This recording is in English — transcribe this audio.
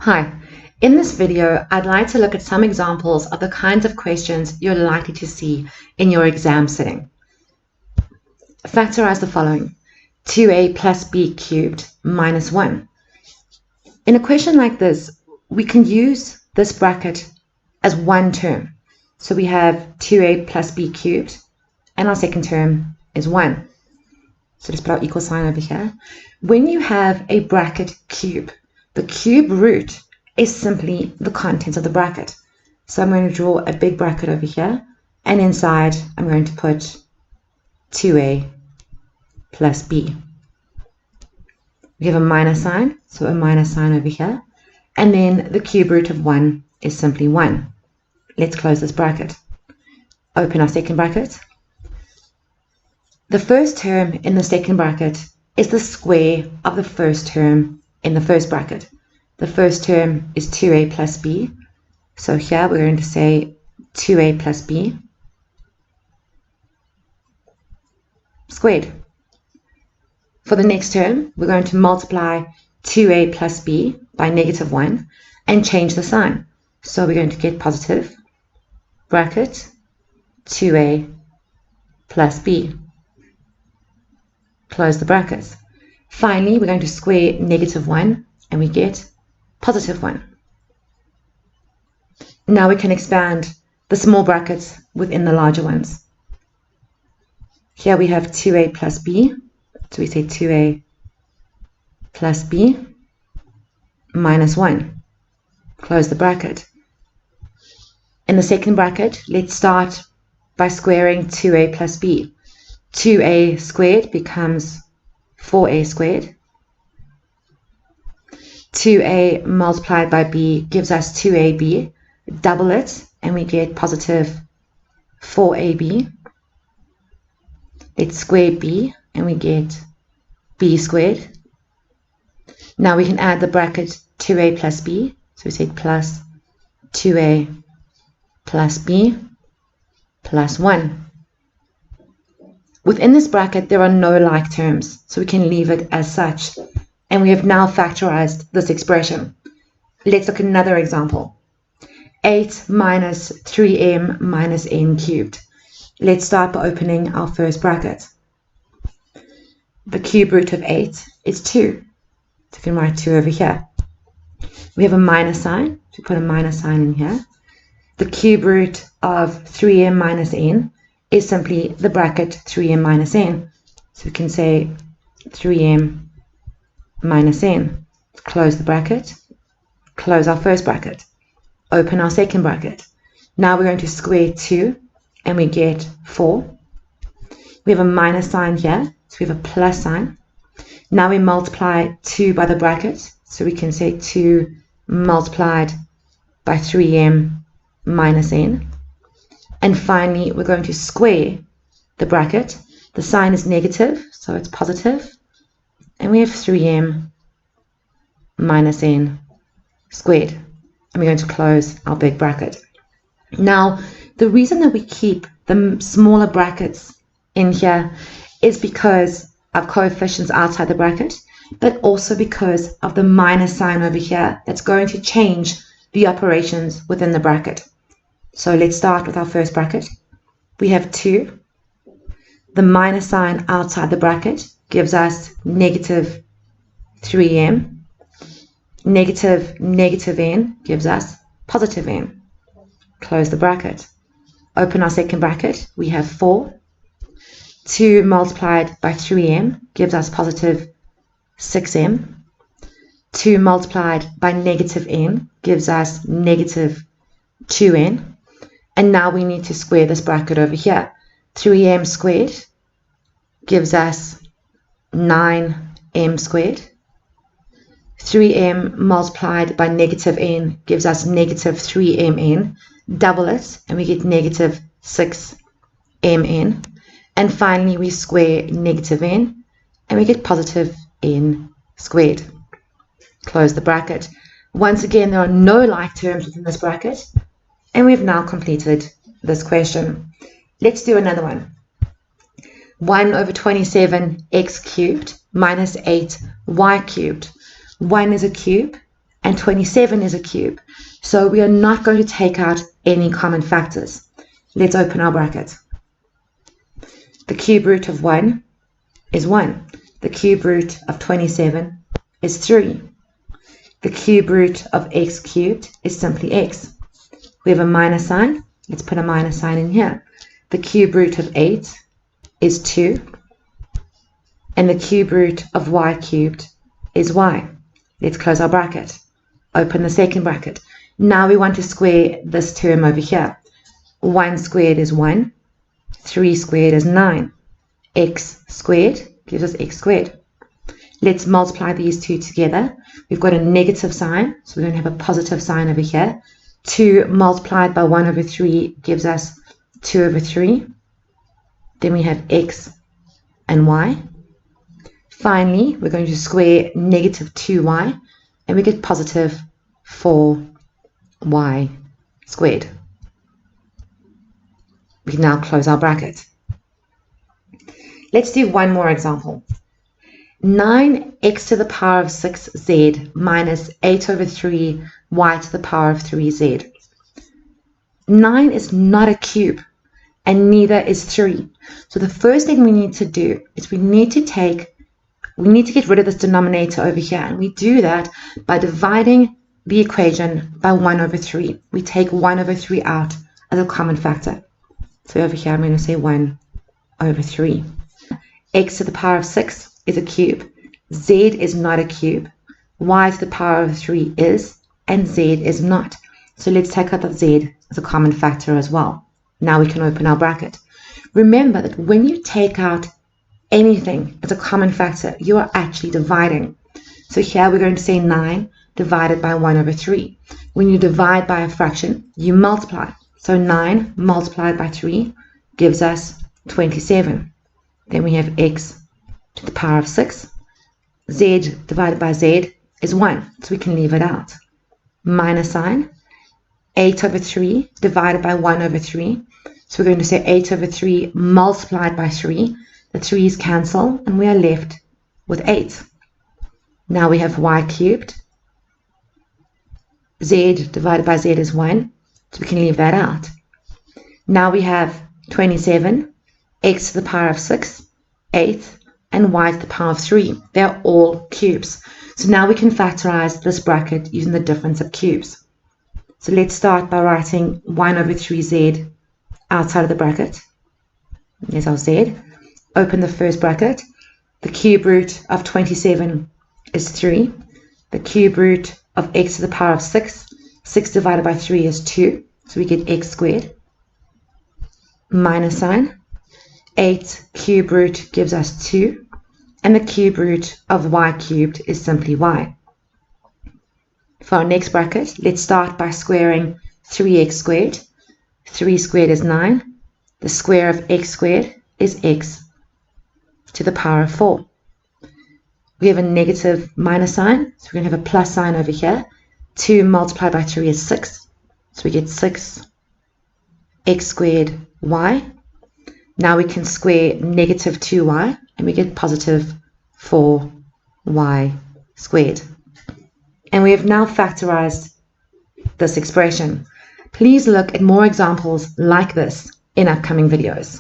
Hi, in this video, I'd like to look at some examples of the kinds of questions you're likely to see in your exam setting. Factorize the following: 2a plus b cubed minus 1. In a question like this, we can use this bracket as one term. So we have 2a plus b cubed, and our second term is 1. So just put our equal sign over here. When you have a bracket cube, the cube root is simply the contents of the bracket. So I'm going to draw a big bracket over here, and inside I'm going to put 2a plus b. We have a minus sign, so a minus sign over here, and then the cube root of 1 is simply 1. Let's close this bracket. Open our second bracket. The first term in the second bracket is the square of the first term in the first bracket. The first term is 2a plus b. So here we're going to say 2a plus b squared. For the next term, we're going to multiply 2a plus b by negative 1 and change the sign. So we're going to get positive bracket 2a plus b. Close the brackets. Finally, we're going to square negative 1 and we get positive 1. Now we can expand the small brackets within the larger ones. Here we have 2a plus b. So we say 2a plus b minus 1. Close the bracket. In the second bracket, let's start by squaring 2a plus b. 2a squared becomes 4a squared. 2a multiplied by b gives us 2ab. Double it and we get positive 4ab. Let's square b and we get b squared. Now we can add the bracket 2a plus b. So we say plus 2a plus b plus 1. Within this bracket, there are no like terms, so we can leave it as such. And we have now factorized this expression. Let's look at another example. 8 minus 3m minus n cubed. Let's start by opening our first bracket. The cube root of 8 is 2. So we can write 2 over here. We have a minus sign, so we put a minus sign in here. The cube root of 3m minus n is simply the bracket 3m minus n. So we can say 3m minus n. Close the bracket. Close our first bracket. Open our second bracket. Now we're going to square 2 and we get 4. We have a minus sign here, so we have a plus sign. Now we multiply 2 by the bracket, so we can say 2 multiplied by 3m minus n. And finally, we're going to square the bracket. The sign is negative, so it's positive. And we have 3m minus n squared. And we're going to close our big bracket. Now, the reason that we keep the smaller brackets in here is because of coefficients outside the bracket, but also because of the minus sign over here that's going to change the operations within the bracket. So let's start with our first bracket. We have 2. The minus sign outside the bracket gives us negative 3m. Negative n gives us positive n. Close the bracket. Open our second bracket. We have 4. 2 multiplied by 3m gives us positive 6m. 2 multiplied by negative n gives us negative 2n. And now we need to square this bracket over here. 3m squared gives us 9m squared. 3m multiplied by negative n gives us negative 3mn. Double it and we get negative 6mn. And finally we square negative n and we get positive n squared. Close the bracket. Once again, there are no like terms within this bracket. And we've now completed this question. Let's do another one. 1 over 27 x cubed minus 8 y cubed. 1 is a cube and 27 is a cube. So we are not going to take out any common factors. Let's open our bracket. The cube root of 1 is 1. The cube root of 27 is 3. The cube root of x cubed is simply x. We have a minus sign. Let's put a minus sign in here. The cube root of 8 is 2. And the cube root of y cubed is y. Let's close our bracket. Open the second bracket. Now we want to square this term over here. 1 squared is 1. 3 squared is 9. X squared gives us x squared. Let's multiply these two together. We've got a negative sign, so we're going to have a positive sign over here. 2 multiplied by 1 over 3 gives us 2 over 3. Then we have x and y. Finally, we're going to square negative 2y, and we get positive 4y squared. We can now close our bracket. Let's do one more example. 9x to the power of 6z minus 8 over 3 y to the power of 3z. 9 is not a cube, and neither is 3. So the first thing we need to do is we need to get rid of this denominator over here, and we do that by dividing the equation by 1 over 3. We take 1 over 3 out as a common factor. So over here I'm going to say 1 over 3. X to the power of 6 is a cube. Z is not a cube. Y to the power of 3 is, and Z is not. So let's take out that Z as a common factor as well. Now we can open our bracket. Remember that when you take out anything as a common factor, you are actually dividing. So here we're going to say 9 divided by 1 over 3. When you divide by a fraction, you multiply. So 9 multiplied by 3 gives us 27. Then we have x to the power of 6. Z divided by z is 1, so we can leave it out. Minus sign. 8 over 3 divided by 1 over 3. So we're going to say 8 over 3 multiplied by 3. The 3's cancel, and we are left with 8. Now we have y cubed. Z divided by z is 1, so we can leave that out. Now we have 27, x to the power of 6, 8, and y to the power of 3. They're all cubes. So now we can factorize this bracket using the difference of cubes. So let's start by writing 1 over 3z outside of the bracket. There's our z. Open the first bracket. The cube root of 27 is 3. The cube root of x to the power of 6. 6 divided by 3 is 2. So we get x squared. Minus sign. 8 cube root gives us 2. And the cube root of y cubed is simply y. For our next bracket, let's start by squaring 3x squared. 3 squared is 9. The square of x squared is x to the power of 4. We have a negative minus sign, so we're going to have a plus sign over here. 2 multiplied by 3 is 6. So we get 6 x squared y. Now we can square negative 2y, and we get positive 4y squared. And we have now factorized this expression. Please look at more examples like this in upcoming videos.